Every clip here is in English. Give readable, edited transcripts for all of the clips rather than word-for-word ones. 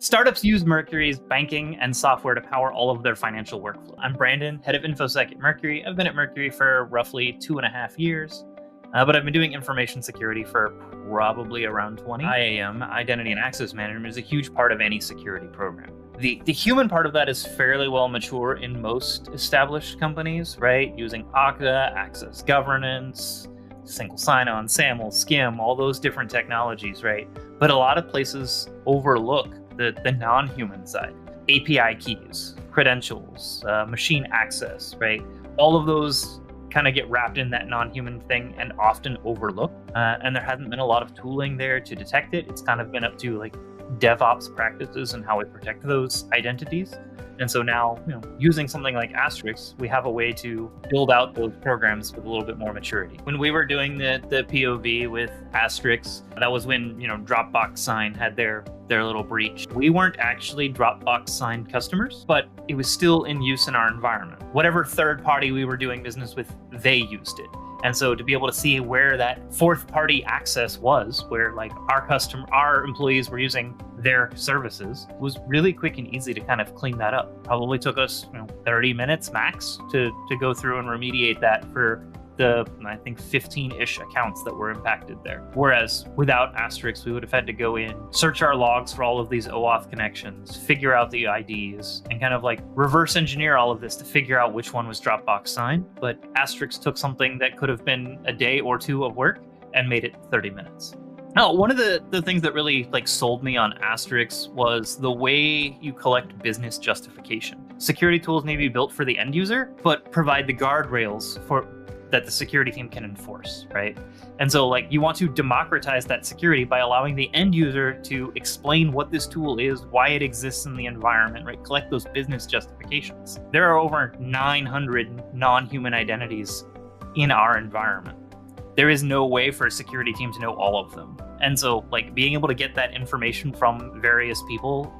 Startups use Mercury's banking and software to power all of their financial workflow. I'm Brandon, head of InfoSec at Mercury. I've been at Mercury for roughly 2.5 years, but I've been doing information security for probably around 20. IAM, Identity and Access Management, is a huge part of any security program. The human part of that is fairly well mature in most established companies, right? Using Okta, access governance, single sign-on, SAML, SCIM, all those different technologies, right? But a lot of places overlook the non-human side. API keys, credentials, machine access, right? All of those kind of get wrapped in that non-human thing and often overlooked. And there hasn't been a lot of tooling there to detect it. It's kind of been up to like DevOps practices and how we protect those identities. And so now, using something like Astrix, we have a way to build out those programs with a little bit more maturity. When we were doing the POV with Astrix, that was when, Dropbox Sign had their little breach. We weren't actually Dropbox Sign customers, but it was still in use in our environment. Whatever third party we were doing business with, they used it. And so to be able to see where that fourth party access was, where like our employees were using their services, was really quick and easy to kind of clean that up. Probably took us 30 minutes max to go through and remediate that for the, I think, 15-ish accounts that were impacted there. Whereas without Astrix, we would have had to go in, search our logs for all of these OAuth connections, figure out the IDs, and kind of like reverse engineer all of this to figure out which one was Dropbox Sign. But Astrix took something that could have been a day or two of work and made it 30 minutes. Now, one of the things that really sold me on Astrix was the way you collect business justification. Security tools need to be built for the end user, but provide the guardrails that the security team can enforce, right? And so you want to democratize that security by allowing the end user to explain what this tool is, why it exists in the environment, right? Collect those business justifications. There are over 900 non-human identities in our environment. There is no way for a security team to know all of them. And so being able to get that information from various people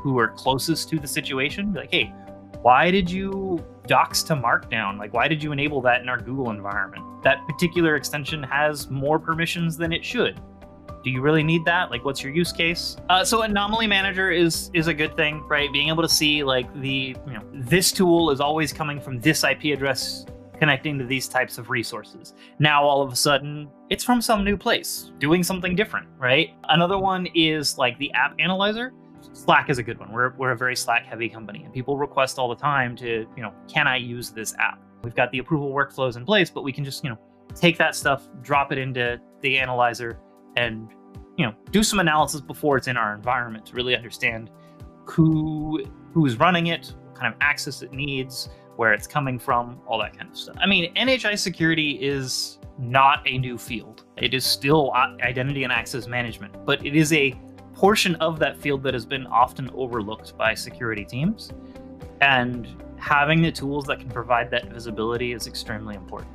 who are closest to the situation, be like, hey, why did you docs to Markdown? Why did you enable that in our Google environment? That particular extension has more permissions than it should. Do you really need that? What's your use case? So Anomaly Manager is a good thing, right? Being able to see this tool is always coming from this IP address connecting to these types of resources. Now, all of a sudden, it's from some new place, doing something different, right? Another one is the App Analyzer. Slack is a good one. We're a very Slack heavy company, and people request all the time to, can I use this app? We've got the approval workflows in place, but we can just, take that stuff, drop it into the analyzer, and, do some analysis before it's in our environment to really understand who's running it, what kind of access it needs, where it's coming from, all that kind of stuff. I mean, NHI security is not a new field. It is still identity and access management, but it is a portion of that field that has been often overlooked by security teams. And having the tools that can provide that visibility is extremely important.